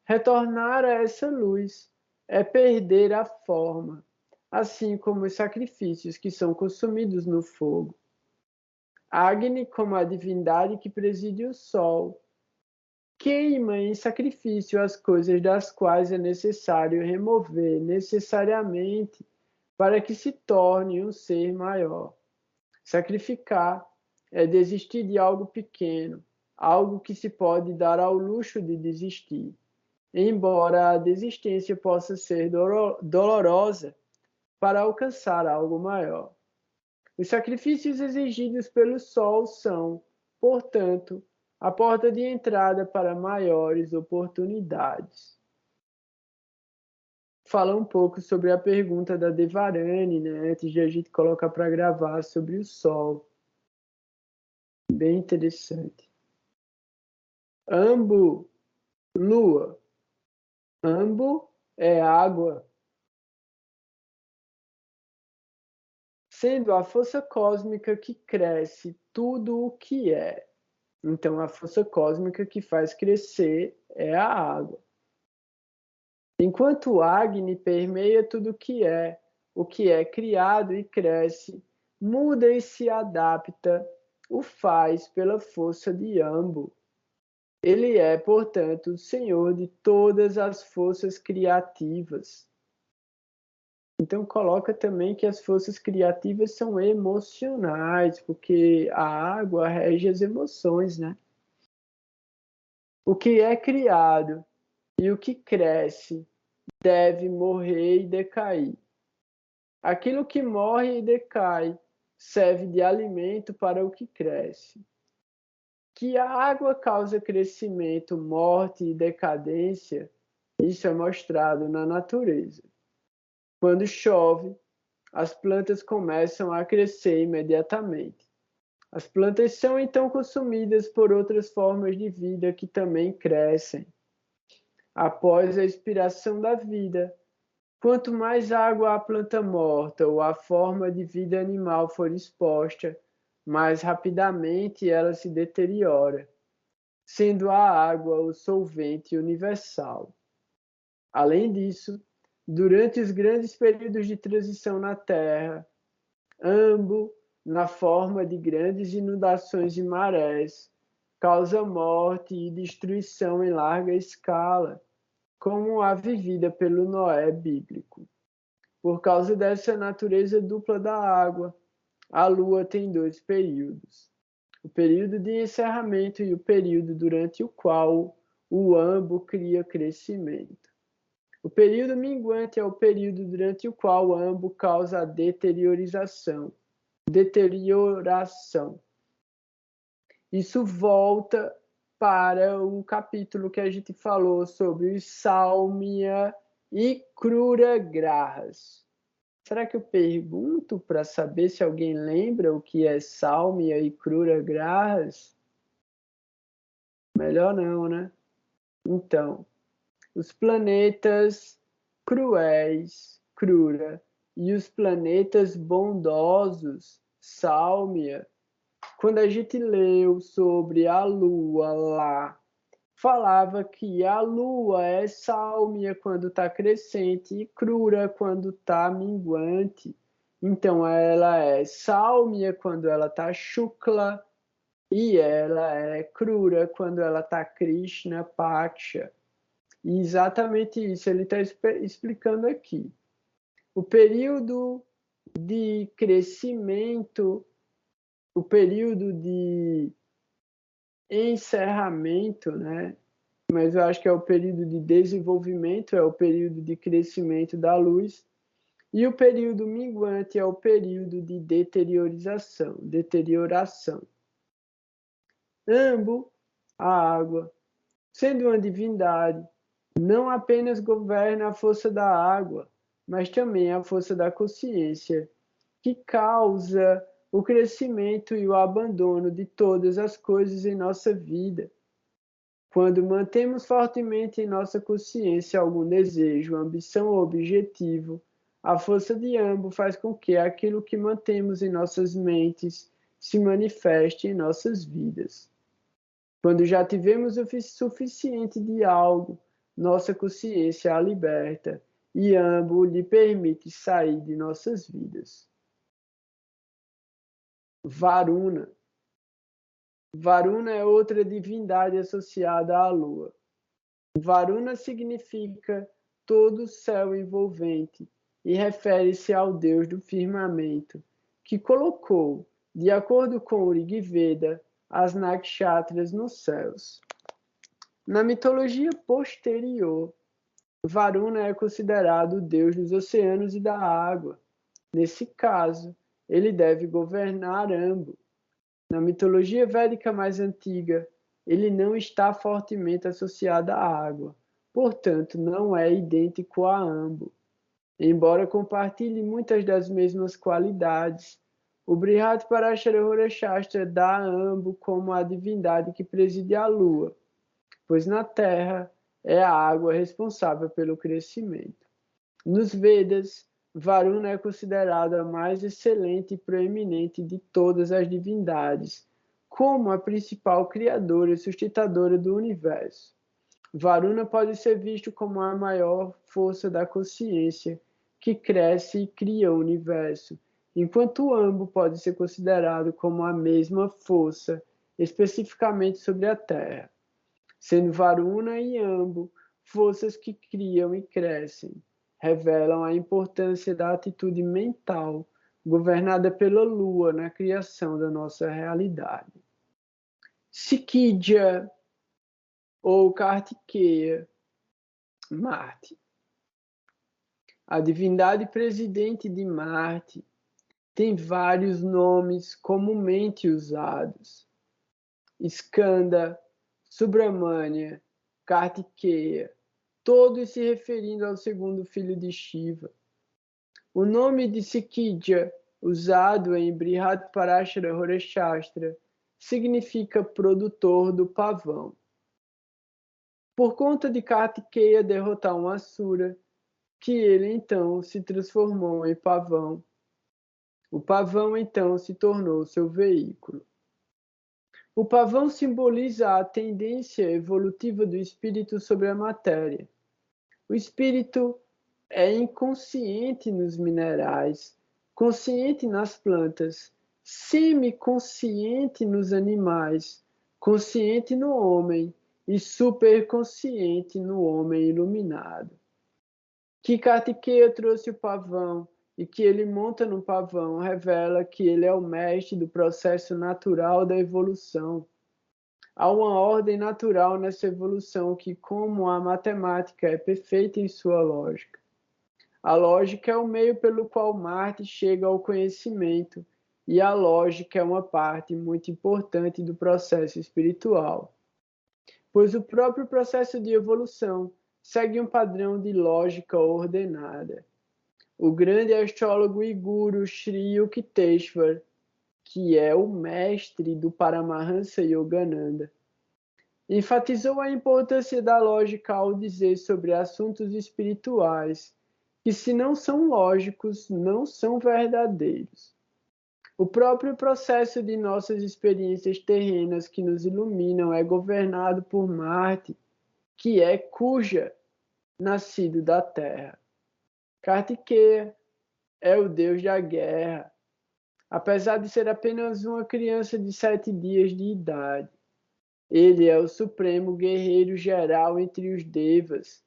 Retornar a essa luz é perder a forma, assim como os sacrifícios que são consumidos no fogo. Agni, como a divindade que preside o sol, queima em sacrifício as coisas das quais é necessário remover necessariamente para que se torne um ser maior. Sacrificar é desistir de algo pequeno, algo que se pode dar ao luxo de desistir. Embora a desistência possa ser dolorosa para alcançar algo maior. Os sacrifícios exigidos pelo sol são, portanto, a porta de entrada para maiores oportunidades. Falar um pouco sobre a pergunta da Devarani, né, antes de a gente colocar para gravar sobre o sol. Bem interessante. Ambo, lua. Ambo é água. Sendo a força cósmica que cresce tudo o que é. Então, a força cósmica que faz crescer é a água. Enquanto o Agni permeia tudo o que é criado e cresce, muda e se adapta, o faz pela força de Ambo. Ele é, portanto, o senhor de todas as forças criativas. Então coloca também que as forças criativas são emocionais, porque a água rege as emoções, né? O que é criado e o que cresce deve morrer e decair. Aquilo que morre e decai serve de alimento para o que cresce. Que a água causa crescimento, morte e decadência, isso é mostrado na natureza. Quando chove, as plantas começam a crescer imediatamente. As plantas são então consumidas por outras formas de vida que também crescem. Após a expiração da vida, quanto mais água a planta morta ou a forma de vida animal for exposta, mais rapidamente ela se deteriora, sendo a água o solvente universal. Além disso, durante os grandes períodos de transição na Terra, Ambo, na forma de grandes inundações e marés, causa morte e destruição em larga escala, como a vivida pelo Noé bíblico. Por causa dessa natureza dupla da água, a Lua tem dois períodos: o período de encerramento e o período durante o qual o Ambo cria crescimento. O período minguante é o período durante o qual o Ambo causa a deterioração. Isso volta para um capítulo que a gente falou sobre os Sálmia e Krura Grahas. Será que eu pergunto para saber se alguém lembra o que é Sálmia e Krura Grahas? Melhor não, né? Então, os planetas cruéis, Krura, e os planetas bondosos, Sálmia. Quando a gente leu sobre a Lua lá, falava que a Lua é Sálmia quando está crescente e Krura quando está minguante. Então ela é Sálmia quando ela está Shukla e ela é Krura quando ela está Krishna Paksha. E exatamente isso ele está explicando aqui. O período de crescimento, o período de encerramento, né? Mas eu acho que é o período de desenvolvimento, é o período de crescimento da luz, e o período minguante é o período de deterioração. Ambo, a água, sendo uma divindade, não apenas governa a força da água, mas também a força da consciência, que causa o crescimento e o abandono de todas as coisas em nossa vida. Quando mantemos fortemente em nossa consciência algum desejo, ambição ou objetivo, a força de Ambo faz com que aquilo que mantemos em nossas mentes se manifeste em nossas vidas. Quando já tivemos o suficiente de algo, nossa consciência a liberta e Ambo lhe permite sair de nossas vidas. Varuna. Varuna é outra divindade associada à lua. Varuna significa todo o céu envolvente e refere-se ao deus do firmamento, que colocou, de acordo com o Rig Veda, as nakshatras nos céus. Na mitologia posterior, Varuna é considerado o deus dos oceanos e da água. Nesse caso, ele deve governar ambos. Na mitologia védica mais antiga, ele não está fortemente associado à água, portanto, não é idêntico a Ambo. Embora compartilhe muitas das mesmas qualidades, o Brihadeparashara Shastra dá a Ambo como a divindade que preside a lua, pois na terra é a água responsável pelo crescimento. Nos Vedas, Varuna é considerada a mais excelente e proeminente de todas as divindades, como a principal criadora e sustentadora do universo. Varuna pode ser visto como a maior força da consciência, que cresce e cria o universo, enquanto Ambo pode ser considerado como a mesma força, especificamente sobre a Terra, sendo Varuna e Ambo forças que criam e crescem, revelam a importância da atitude mental governada pela Lua na criação da nossa realidade. Sikidya ou Kartikeya, Marte. A divindade presidente de Marte tem vários nomes comumente usados: Skanda, Subramania, Kartikeya, todos se referindo ao segundo filho de Shiva. O nome de Sikidya, usado em Brihadeparashara Shastra, significa produtor do pavão. Por conta de Kartikeya derrotar um Asura, que ele então se transformou em pavão. O pavão então se tornou seu veículo. O pavão simboliza a tendência evolutiva do espírito sobre a matéria. O espírito é inconsciente nos minerais, consciente nas plantas, semiconsciente nos animais, consciente no homem e superconsciente no homem iluminado. Que Kartikeya trouxe o pavão e que ele monta no pavão revela que ele é o mestre do processo natural da evolução. Há uma ordem natural nessa evolução que, como a matemática é perfeita em sua lógica. A lógica é o meio pelo qual Marte chega ao conhecimento, e a lógica é uma parte muito importante do processo espiritual, pois o próprio processo de evolução segue um padrão de lógica ordenada. O grande astrólogo e guru Sri Yukteswar, que é o mestre do Paramahansa Yogananda, enfatizou a importância da lógica ao dizer sobre assuntos espirituais que, se não são lógicos, não são verdadeiros. O próprio processo de nossas experiências terrenas que nos iluminam é governado por Marte, que é Kuja, nascido da Terra. Kartikeya é o deus da guerra, apesar de ser apenas uma criança de 7 dias de idade. Ele é o supremo guerreiro geral entre os Devas,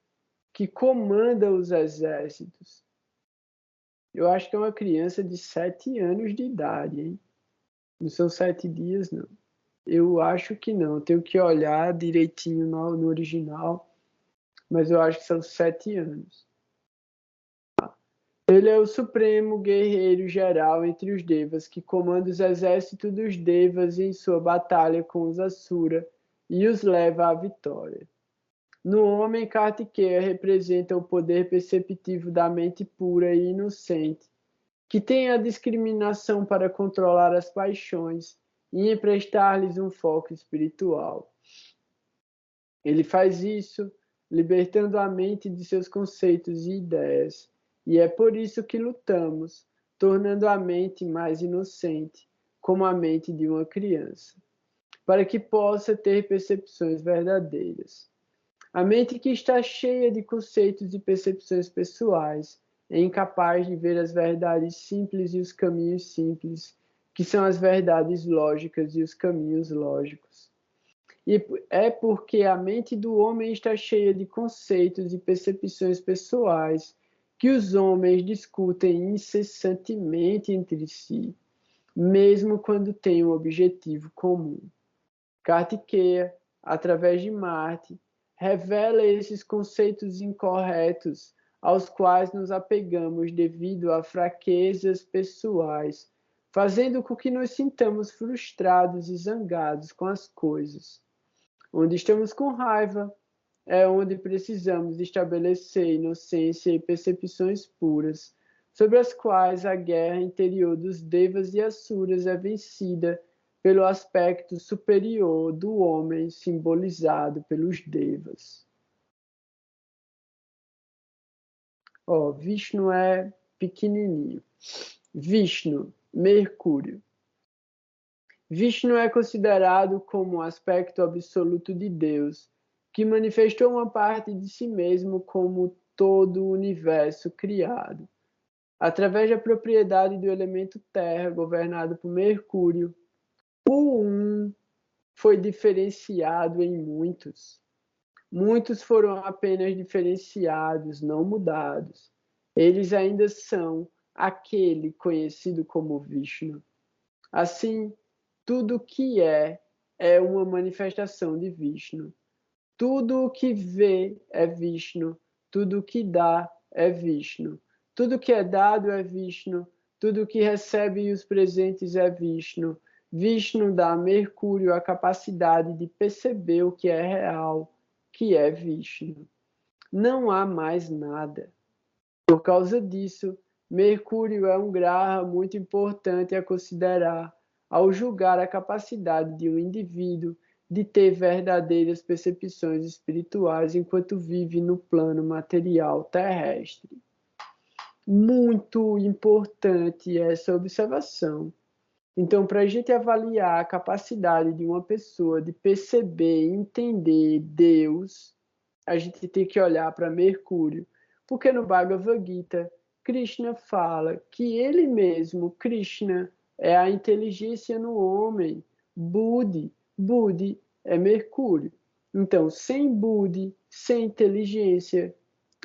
que comanda os exércitos. Eu acho que é uma criança de 7 anos de idade, hein? Não são 7 dias, não. Eu acho que não. Tenho que olhar direitinho no original, mas eu acho que são 7 anos. Ele é o supremo guerreiro geral entre os Devas, que comanda os exércitos dos Devas em sua batalha com os Asura e os leva à vitória. No homem, Kartikeya representa o poder perceptivo da mente pura e inocente, que tem a discriminação para controlar as paixões e emprestar-lhes um foco espiritual. Ele faz isso libertando a mente de seus conceitos e ideias, e é por isso que lutamos, tornando a mente mais inocente, como a mente de uma criança, para que possa ter percepções verdadeiras. A mente que está cheia de conceitos e percepções pessoais é incapaz de ver as verdades simples e os caminhos simples que são as verdades lógicas e os caminhos lógicos. E é porque a mente do homem está cheia de conceitos e percepções pessoais que os homens discutem incessantemente entre si, mesmo quando têm um objetivo comum. Kartikeya, através de Marte, revela esses conceitos incorretos aos quais nos apegamos devido a fraquezas pessoais, fazendo com que nos sintamos frustrados e zangados com as coisas. Onde estamos com raiva é onde precisamos estabelecer inocência e percepções puras, sobre as quais a guerra interior dos Devas e Asuras é vencida pelo aspecto superior do homem simbolizado pelos Devas. Vishnu é pequenininho. Vishnu, Mercúrio. Vishnu é considerado como um aspecto absoluto de Deus, que manifestou uma parte de si mesmo como todo o universo criado. Através da propriedade do elemento terra, governado por Mercúrio, o um foi diferenciado em muitos. Muitos foram apenas diferenciados, não mudados. Eles ainda são aquele conhecido como Vishnu. Assim, tudo que é uma manifestação de Vishnu. Tudo o que vê é Vishnu. Tudo o que dá é Vishnu. Tudo que é dado é Vishnu. Tudo que recebe os presentes é Vishnu. Vishnu dá a Mercúrio a capacidade de perceber o que é real, que é Vishnu. Não há mais nada. Por causa disso, Mercúrio é um graha muito importante a considerar ao julgar a capacidade de um indivíduo de ter verdadeiras percepções espirituais enquanto vive no plano material terrestre. Muito importante essa observação. Então, para a gente avaliar a capacidade de uma pessoa de perceber e entender Deus, a gente tem que olhar para Mercúrio, porque no Bhagavad Gita, Krishna fala que ele mesmo, Krishna, é a inteligência no homem, Buddhi. Buddhi é Mercúrio. Então, sem Buddhi, sem inteligência,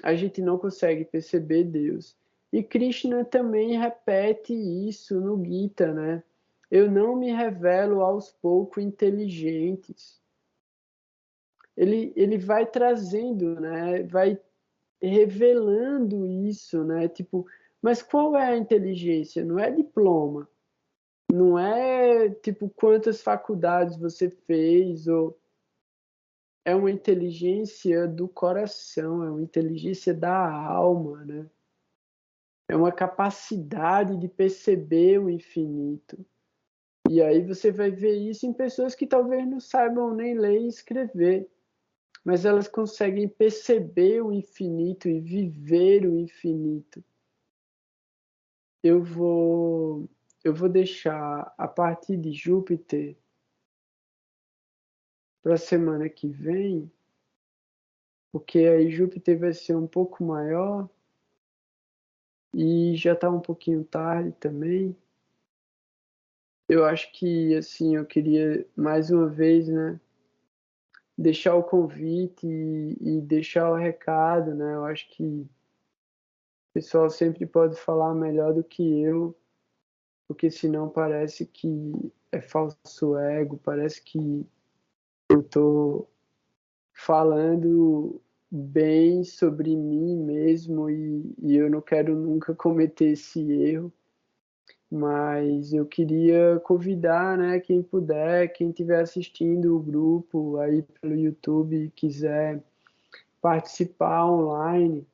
a gente não consegue perceber Deus. E Krishna também repete isso no Gita, né? Eu não me revelo aos pouco inteligentes. Ele vai trazendo, né? Vai revelando isso, né? Tipo, mas qual é a inteligência? Não é diploma. Não é, tipo, quantas faculdades você fez, ou é uma inteligência do coração, é uma inteligência da alma, né? É uma capacidade de perceber o infinito. E aí você vai ver isso em pessoas que talvez não saibam nem ler e escrever, mas elas conseguem perceber o infinito e viver o infinito. Eu vou deixar a partir de Júpiter para a semana que vem, porque aí Júpiter vai ser um pouco maior e já está um pouquinho tarde também. Eu acho que, assim, eu queria mais uma vez, né, deixar o convite e deixar o recado, né? Eu acho que o pessoal sempre pode falar melhor do que eu, porque senão parece que é falso ego, parece que eu estou falando bem sobre mim mesmo e eu não quero nunca cometer esse erro. Mas eu queria convidar, né, quem puder, quem estiver assistindo o grupo aí pelo YouTube e quiser participar online,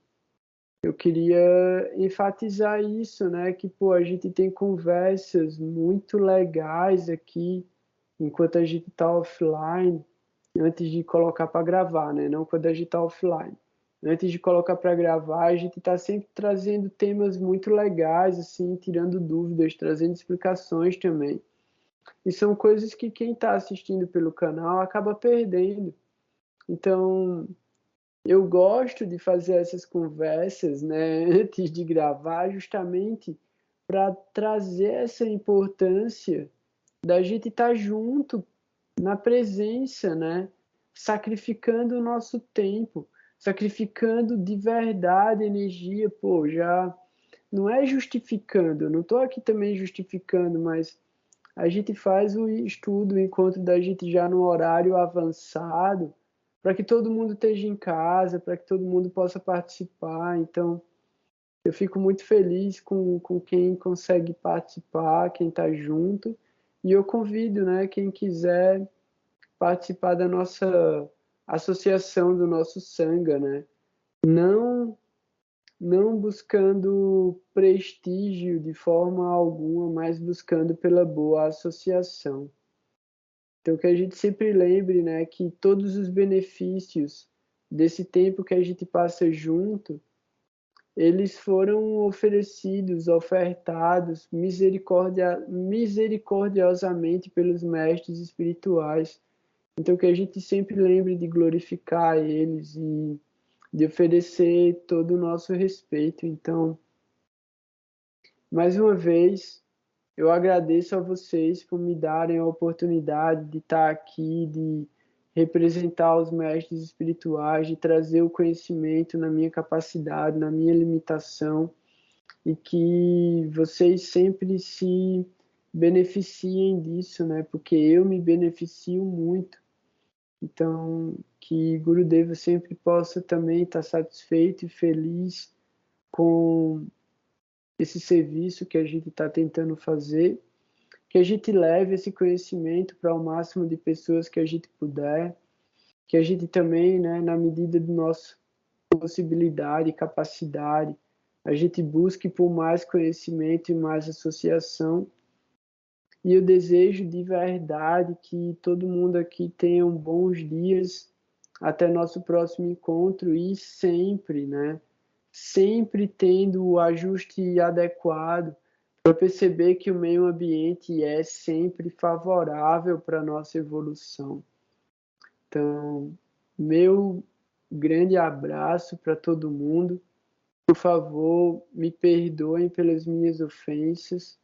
eu queria enfatizar isso, né, que pô, a gente tem conversas muito legais aqui enquanto a gente está offline, antes de colocar para gravar, né, não quando a gente está offline. Antes de colocar para gravar, a gente está sempre trazendo temas muito legais, assim, tirando dúvidas, trazendo explicações também. E são coisas que quem está assistindo pelo canal acaba perdendo. Então, eu gosto de fazer essas conversas, né, antes de gravar, justamente para trazer essa importância da gente estar junto na presença, né? Sacrificando o nosso tempo, sacrificando de verdade energia, pô, já não é justificando, eu não estou aqui também justificando, mas a gente faz o estudo, o encontro da gente já no horário avançado, para que todo mundo esteja em casa, para que todo mundo possa participar. Então, eu fico muito feliz com quem consegue participar, quem está junto, e eu convido, né, quem quiser participar da nossa associação, do nosso Sangha, né? Não, não buscando prestígio de forma alguma, mas buscando pela boa associação. Então, que a gente sempre lembre, né, que todos os benefícios desse tempo que a gente passa junto, eles foram oferecidos, ofertados misericordiosamente pelos mestres espirituais. Então, que a gente sempre lembre de glorificar eles e de oferecer todo o nosso respeito. Então, mais uma vez, eu agradeço a vocês por me darem a oportunidade de estar aqui, de representar os mestres espirituais, de trazer o conhecimento na minha capacidade, na minha limitação, e que vocês sempre se beneficiem disso, né? Porque eu me beneficio muito. Então, que Gurudeva sempre possa também estar satisfeito e feliz com esse serviço que a gente está tentando fazer, que a gente leve esse conhecimento para o máximo de pessoas que a gente puder, que a gente também, né, na medida da nossa possibilidade e capacidade, a gente busque por mais conhecimento e mais associação. E eu desejo de verdade que todo mundo aqui tenha bons dias até nosso próximo encontro e sempre, né? Sempre tendo o ajuste adequado para perceber que o meio ambiente é sempre favorável para a nossa evolução. Então, meu grande abraço para todo mundo. Por favor, me perdoem pelas minhas ofensas.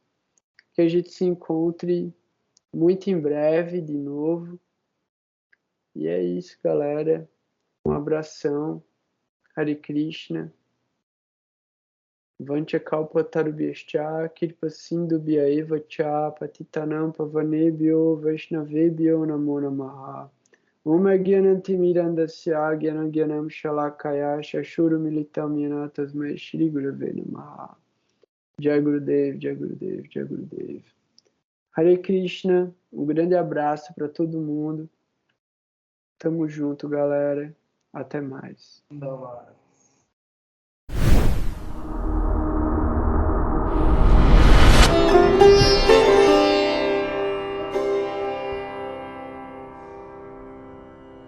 Que a gente se encontre muito em breve de novo. E é isso, galera. Um abração. Hare Krishna. Vanchakalpatarubhyascha Kirpasindubhyaeva cha Patitanam Pavanebhyo Vaishnavebhyo Namo Namaha. Om Agyanantimirandasya Gyanagyanam Shalakaya Shashuru Militam Yana Tasmai Shri Gurave Namaha. Jai Gurudev, Jai Gurudev, Jai Gurudev. Hare Krishna, um grande abraço para todo mundo. Tamo junto, galera. Até mais.